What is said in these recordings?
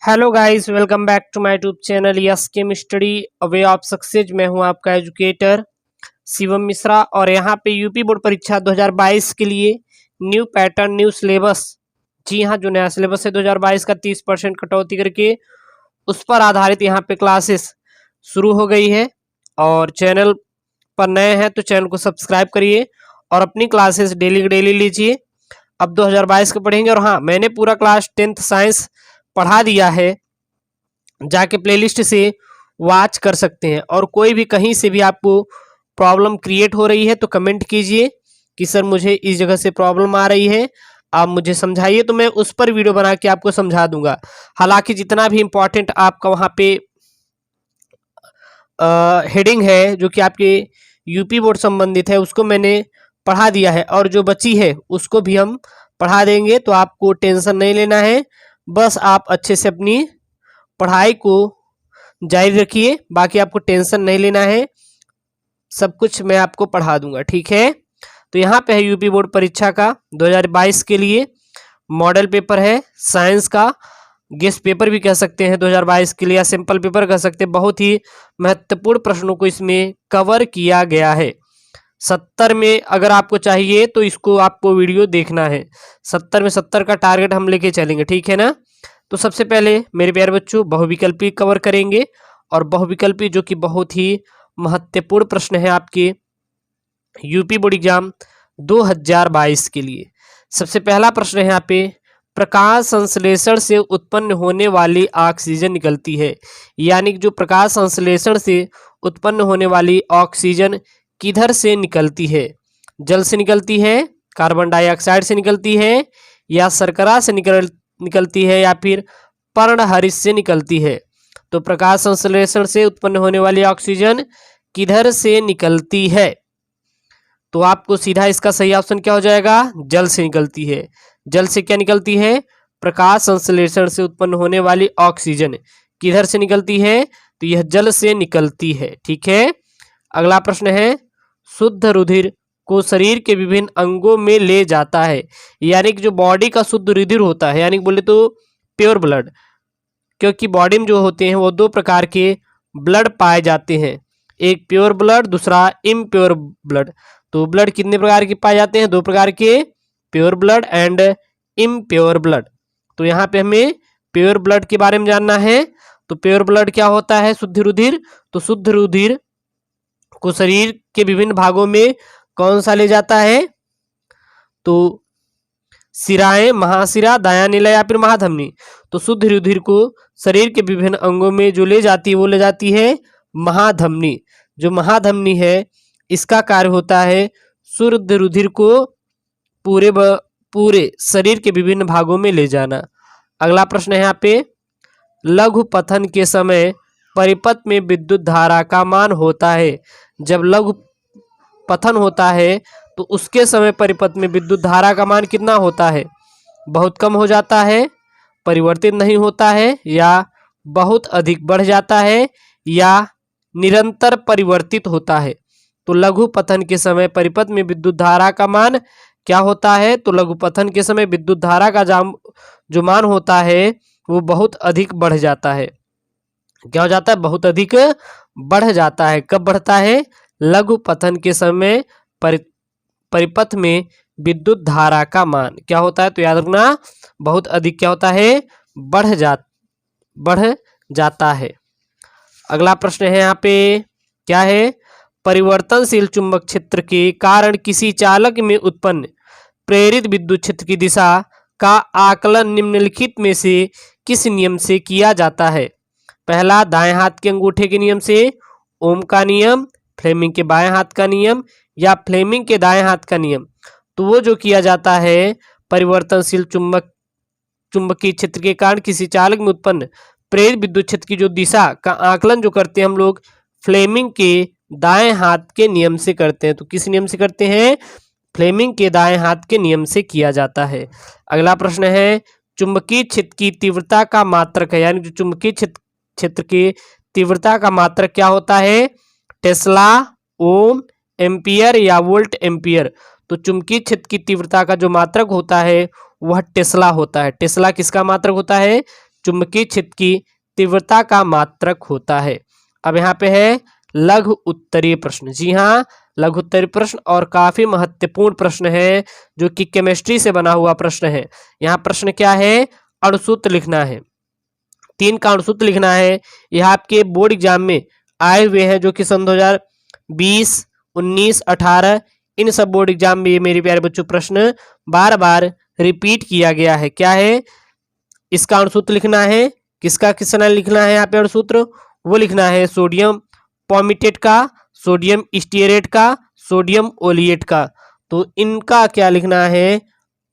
Hello guys, welcome back to my YouTube channel yes chem study a way of success. मैं हूं आपका educator Shivam Mishra और यहां पे यूपी बोर्ड परीक्षा 2022 के लिए न्यू पैटर्न न्यू सिलेबस, जी हां, जो नया सिलेबस है 2022 का 30% कटौती करके उस पर आधारित यहां पे क्लासेस शुरू हो गई है। और चैनल पर नए हैं तो चैनल को सब्सक्राइब करिए और अपनी क्लासेस डेली डेली लीजिए। अब 2022 का पढ़ेंगे। और हाँ, मैंने पूरा क्लास 10th साइंस पढ़ा दिया है, जाके प्लेलिस्ट से वॉच कर सकते हैं। और कोई भी कहीं से भी आपको प्रॉब्लम क्रिएट हो रही है तो कमेंट कीजिए कि सर मुझे इस जगह से प्रॉब्लम आ रही है, आप मुझे समझाइए, तो मैं उस पर वीडियो बना के आपको समझा दूंगा। हालांकि जितना भी इम्पोर्टेंट आपका वहाँ पे हेडिंग है जो कि आपके यूपी बोर्ड संबंधित है उसको मैंने पढ़ा दिया है, और जो बची है उसको भी हम पढ़ा देंगे, तो आपको टेंशन नहीं लेना है। बस आप अच्छे से अपनी पढ़ाई को जारी रखिए, बाकी आपको टेंशन नहीं लेना है, सब कुछ मैं आपको पढ़ा दूंगा, ठीक है। तो यहाँ पे है यूपी बोर्ड परीक्षा का 2022 के लिए मॉडल पेपर है साइंस का, गेस्ट पेपर भी कह सकते हैं 2022 के लिए, या सिंपल पेपर कह सकते हैं। बहुत ही महत्वपूर्ण प्रश्नों को इसमें कवर किया गया है। 70 में अगर आपको चाहिए तो इसको आपको वीडियो देखना है। 70 में 70 का टारगेट हम लेके चलेंगे, ठीक है ना। तो सबसे पहले मेरे प्यारे बच्चों बहुविकल्पी कवर करेंगे, और बहुविकल्पी जो कि बहुत ही महत्वपूर्ण प्रश्न है आपके यूपी बोर्ड एग्जाम 2022 के लिए। सबसे पहला प्रश्न है यहाँ पे, प्रकाश संश्लेषण से उत्पन्न होने वाली ऑक्सीजन निकलती है, यानी कि जो प्रकाश संश्लेषण से उत्पन्न होने वाली ऑक्सीजन किधर से निकलती है? जल से निकलती है, कार्बन डाइऑक्साइड से निकलती है, या शर्करा से निकलती है, या फिर पर्णहरित से निकलती है? तो प्रकाश संश्लेषण से उत्पन्न होने वाली ऑक्सीजन किधर से निकलती है? तो आपको सीधा इसका सही ऑप्शन क्या हो जाएगा? जल से निकलती है। जल से क्या निकलती है? प्रकाश संश्लेषण से उत्पन्न होने वाली ऑक्सीजन किधर से निकलती है? तो यह जल से निकलती है, ठीक है। अगला प्रश्न है, शुद्ध रुधिर को शरीर के विभिन्न अंगों में ले जाता है, यानी कि जो बॉडी का शुद्ध रुधिर होता है, यानी कि बोले तो प्योर ब्लड, क्योंकि बॉडी में जो होते हैं वो दो प्रकार के ब्लड पाए जाते हैं, एक प्योर ब्लड, दूसरा इम्प्योर ब्लड। तो ब्लड कितने प्रकार के पाए जाते हैं? दो प्रकार के, pure blood and impure blood. तो यहाँ पे हमें प्योर ब्लड के बारे में जानना है। तो प्योर ब्लड क्या होता है? शुद्ध रुधिर। तो शुद्ध रुधिर को शरीर के विभिन्न भागों में कौन सा ले जाता है? तो सिराएं, महाशिरा, दायां नीला या फिर महाधमनी। तो शुद्ध रुधिर को शरीर के विभिन्न अंगों में जो ले जाती है वो ले जाती है महाधमनी। जो महाधमनी है इसका कार्य होता है शुद्ध रुधिर को पूरे शरीर के विभिन्न भागों में ले जाना। अगला प्रश्न है यहाँ पे, लघु पथन के समय परिपथ में विद्युत धारा का मान होता है। जब लघु पथन होता है तो उसके समय परिपथ में विद्युत धारा का मान कितना होता है? बहुत कम हो जाता है, परिवर्तित नहीं होता है, या बहुत अधिक बढ़ जाता है, या निरंतर परिवर्तित होता है? तो लघु पथन के समय परिपथ में विद्युत धारा का मान क्या होता है? तो लघु पथन के समय विद्युत धारा का जो मान होता है वो बहुत अधिक बढ़ जाता है। क्या हो जाता है? बहुत अधिक बढ़ जाता है। कब बढ़ता है? लघु पथन के समय परिपथ में विद्युत धारा का मान क्या होता है? तो याद रखना, बहुत अधिक क्या होता है? बढ़ जाता है। अगला प्रश्न है यहाँ पे, क्या है? परिवर्तनशील चुंबक क्षेत्र के कारण किसी चालक में उत्पन्न प्रेरित विद्युत क्षेत्र की दिशा का आकलन निम्नलिखित में से किस नियम से किया जाता है? पहला, दाएं हाथ के अंगूठे के नियम से, ओम का नियम, फ्लेमिंग के बाएं हाथ का नियम, या फ्लेमिंग के दाएं हाथ का नियम। तो वो जो किया जाता है, परिवर्तनशील चुंबकीय क्षेत्र के कारण किसी चालक में उत्पन्न प्रेरित विद्युत क्षेत्र की जो दिशा का आकलन जो करते हैं हम लोग फ्लेमिंग के दाएं हाथ के नियम से करते हैं। तो किस नियम से करते हैं? फ्लेमिंग के दाएं हाथ के नियम से किया जाता है। अगला प्रश्न है, चुंबकीय क्षेत्र की तीव्रता का मात्रक है, यानी जो चुंबकीय क्षेत्र की तीव्रता का मात्रक क्या होता है? टेस्ला, ओम, एम्पियर या वोल्ट एम्पियर। तो चुंबकीय क्षेत्र की तीव्रता का जो मात्रक होता है वह टेस्ला होता है। टेस्ला किसका मात्रक होता है? चुंबकीय क्षेत्र की तीव्रता का मात्रक होता है। अब यहाँ पे है लघु उत्तरीय प्रश्न। जी हाँ, लघु उत्तरीय प्रश्न और काफी महत्वपूर्ण प्रश्न है, जो कि केमिस्ट्री से बना हुआ प्रश्न है। यहाँ प्रश्न क्या है, अणुसूत्र लिखना है, 3 का अणुसूत्र लिखना है। यह आपके बोर्ड एग्जाम में आए हुए हैं, जो कि सन 2020, 19, 18 इन सब बोर्ड एग्जाम में ये मेरे प्यारे बच्चों प्रश्न बार बार रिपीट किया गया है। क्या है, इसका अणुसूत्र लिखना है। किसका किसना लिखना है यहाँ पे अणुसूत्र, वो लिखना है सोडियम पॉमिटेट का, सोडियम स्टीयरेट का, सोडियम ओलिएट का। तो इनका क्या लिखना है,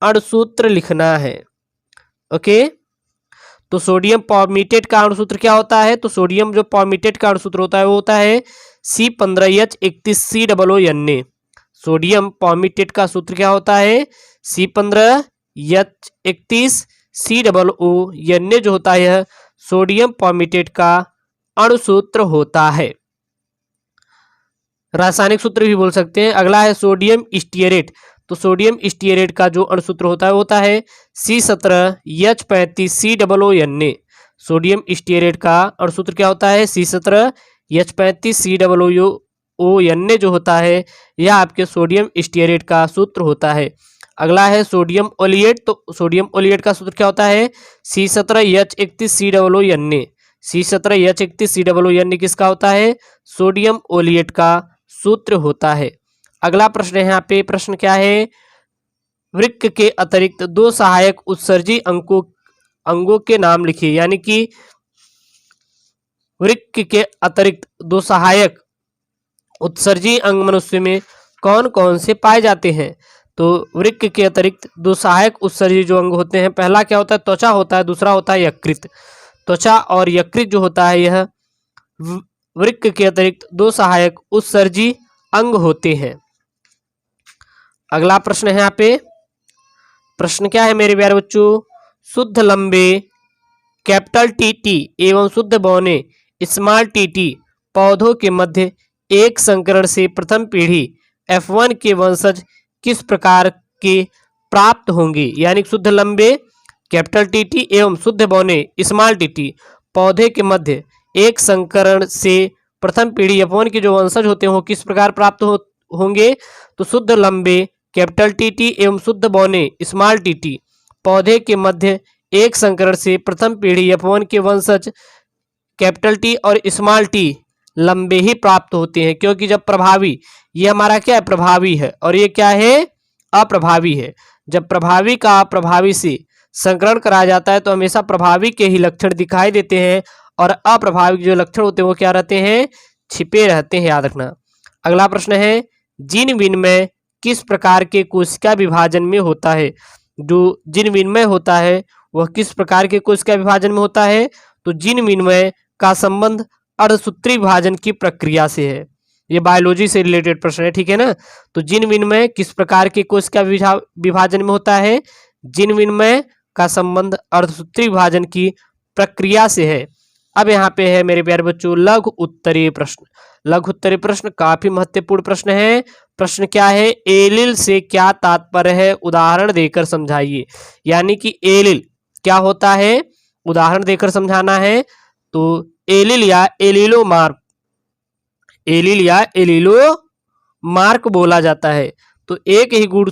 अणुसूत्र लिखना है। ओके, तो सोडियम पॉमिटेट का अणुसूत्र क्या होता है, तो सोडियम जो पॉमिटेट का अणुसूत्र होता है वो होता है C15H31COO। सोडियम पॉमिटेट का सूत्र क्या होता है, C15H31COO जो होता है सोडियम पॉमिटेट का अणुसूत्र होता है। रासायनिक सूत्र भी बोल सकते हैं। अगला है सोडियम स्टीयरेट। तो सोडियम स्टीयरेट का जो अणुसूत्र होता है C17H35COO। सोडियम स्टीयरेट का अणुसूत्र क्या होता है, C17H35COO जो होता है यह आपके सोडियम स्टीयरेट का सूत्र होता है। अगला है सोडियम ओलिएट। तो सोडियम ओलिएट का सूत्र क्या होता है, C17H31COO। C17H31COO किसका होता है, सोडियम ओलिएट का सूत्र होता है। अगला प्रश्न है यहाँ पे, प्रश्न क्या है, वृक्क के अतिरिक्त 2 सहायक उत्सर्जी अंगों के नाम लिखिए। यानी कि वृक्क के अतिरिक्त 2 सहायक उत्सर्जी अंग मनुष्य में कौन कौन से पाए जाते हैं। तो वृक्क के अतिरिक्त 2 सहायक उत्सर्जी जो अंग होते हैं, पहला क्या होता है, त्वचा होता है, दूसरा होता है यकृत। त्वचा और यकृत जो होता है यह वृक्क के अतिरिक्त 2 सहायक उत्सर्जी अंग होते हैं। अगला प्रश्न है यहाँ पे, प्रश्न क्या है मेरे प्यारे बच्चों, शुद्ध लंबे कैपिटल टी एवं शुद्ध बौने स्मॉल टी पौधों के मध्य एक संकरण से प्रथम पीढ़ी F1 के वंशज किस प्रकार के प्राप्त होंगे। यानी शुद्ध लंबे कैपिटल टी एवं शुद्ध बौने स्मॉल टी पौधे के मध्य एक संकरण से प्रथम पीढ़ी F1 के जो वंशज होते हैं वो किस प्रकार प्राप्त होंगे। तो शुद्ध लंबे कैपिटल टी एवं शुद्ध बौने स्मॉल टी पौधे के मध्य एक संकरण से प्रथम पीढ़ी F1 के वंशज कैपिटल टी और स्मॉल टी लंबे ही प्राप्त होते हैं, क्योंकि जब प्रभावी, ये हमारा क्या है, प्रभावी है, और ये क्या है, अप्रभावी है। जब प्रभावी का अप्रभावी से संकरण कराया जाता है तो हमेशा प्रभावी के ही लक्षण दिखाई देते हैं, और अप्रभावी जो लक्षण होते हैं वो क्या रहते हैं, छिपे रहते हैं, याद रखना। अगला प्रश्न है, जीन विनिमय किस प्रकार के कोशिका विभाजन में होता है। जो जीन विनिमय होता है वह किस प्रकार के कोशिका विभाजन में होता है। तो जीन विनिमय का संबंध अर्धसूत्री विभाजन की प्रक्रिया से है। ये बायोलॉजी से रिलेटेड प्रश्न है, ठीक है ना। तो जीन विनिमय किस प्रकार के कोशिका विभाजन में होता है, जीन विनिमय का संबंध अर्धसूत्री विभाजन की प्रक्रिया से है। अब यहाँ पे है मेरे प्यारे बच्चों लघु उत्तरीय प्रश्न। लघु उत्तरीय प्रश्न काफी महत्वपूर्ण प्रश्न है। प्रश्न क्या है, एलिल से क्या तात्पर्य है, उदाहरण देकर समझाइए। यानी कि एलिल क्या होता है, उदाहरण देकर समझाना है। तो एलिल या एलिलोमार्क, एलिल या एलिलोमार्क बोला जाता है। तो एक ही गुण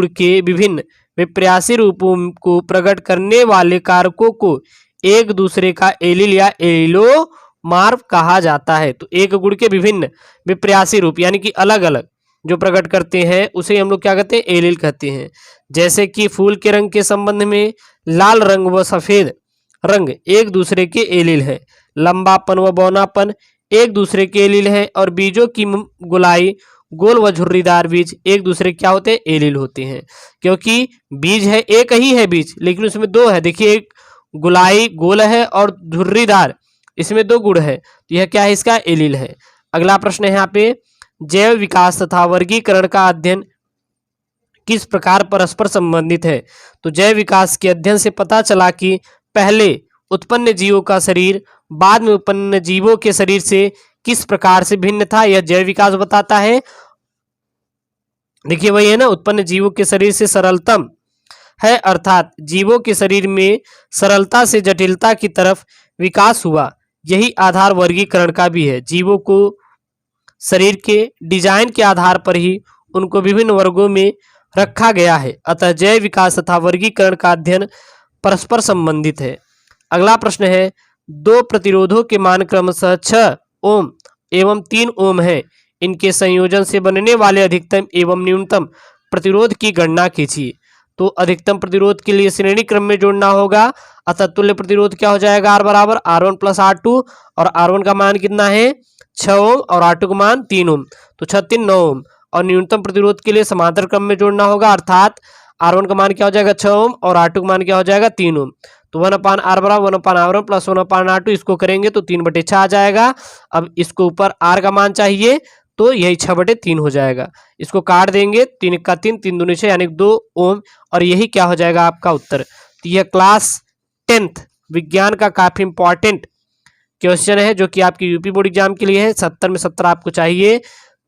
के विभिन्न विपर्यासी रूपों को प्रकट करने वाले कारकों को एक दूसरे का एलिल या एलिलोमार्फ कहा जाता है। तो एक गुण के विभिन्न विपर्यासी रूप यानी कि अलग अलग जो प्रकट करते हैं उसे हम लोग क्या कहते हैं, एलिल कहते हैं। जैसे कि फूल के रंग के संबंध में लाल रंग व सफेद रंग एक दूसरे के एलिल है, लंबापन व बौनापन एक दूसरे के एलिल है, और बीजों की गोलाई गोल व झुर्रीदार बीज एक दूसरे क्या होते हैं, एलिल होते हैं। क्योंकि बीज है, एक ही है बीज, लेकिन उसमें 2 है। देखिए, एक गोलाई गोल है और झुर्रीदार, इसमें 2 गुण है, तो यह क्या है, इसका एलिल है। अगला प्रश्न है यहाँ पे, जैव विकास तथा वर्गीकरण का अध्ययन किस प्रकार परस्पर संबंधित है। तो जैव विकास के अध्ययन से पता चला कि पहले उत्पन्न जीवों का शरीर बाद में उत्पन्न जीवों के शरीर से किस प्रकार से भिन्न था, यह जैव विकास बताता है। देखिए वही है ना, उत्पन्न जीवों के शरीर से सरलतम है, अर्थात जीवों के शरीर में सरलता से जटिलता की तरफ विकास हुआ। यही आधार वर्गीकरण का भी है। जीवों को शरीर के डिजाइन के आधार पर ही उनको विभिन्न वर्गों में रखा गया है। अतः जैव विकास तथा वर्गीकरण का अध्ययन परस्पर संबंधित है। अगला प्रश्न है, दो प्रतिरोधों के मान क्रमशः 6 ओम एवं 3 ओम है। इनके संयोजन से बनने वाले अधिकतम एवं न्यूनतम प्रतिरोध की गणना कीजिए। तो अधिकतम प्रतिरोध के लिए श्रेणी क्रम में जोड़ना होगा। अतः तुल्य प्रतिरोध क्या हो जाएगा, R बराबर R1 प्लस R2, और R1 का मान कितना है 6 ओम और R2 का मान 3 ओम, तो 6 3 9 ओम। और न्यूनतम प्रतिरोध के लिए समांतर क्रम में जोड़ना होगा, अर्थात R1 का मान क्या हो जाएगा 6 ओम और R2 का मान क्या हो जाएगा 3 ओम। तो 1/R बराबर 1/R1 प्लस 1/R2, इसको करेंगे तो 3/6 आ जाएगा। अब इसको ऊपर R का मान चाहिए तो यही 6/3 हो जाएगा। इसको काट देंगे, 3 का 3, 3 दूनी 6 यानी 2 ओम, और यही क्या हो जाएगा आपका उत्तर। तो यह क्लास 10th विज्ञान का काफी इंपॉर्टेंट क्वेश्चन है जो कि आपके यूपी बोर्ड एग्जाम के लिए है। 70 में 70 आपको चाहिए,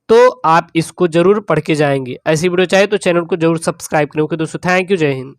तो आप इसको जरूर पढ़ के जाएंगे। ऐसी वीडियो चाहिए तो चैनल को जरूर सब्सक्राइब करें। ओके दोस्तों, थैंक यू, जय हिंद।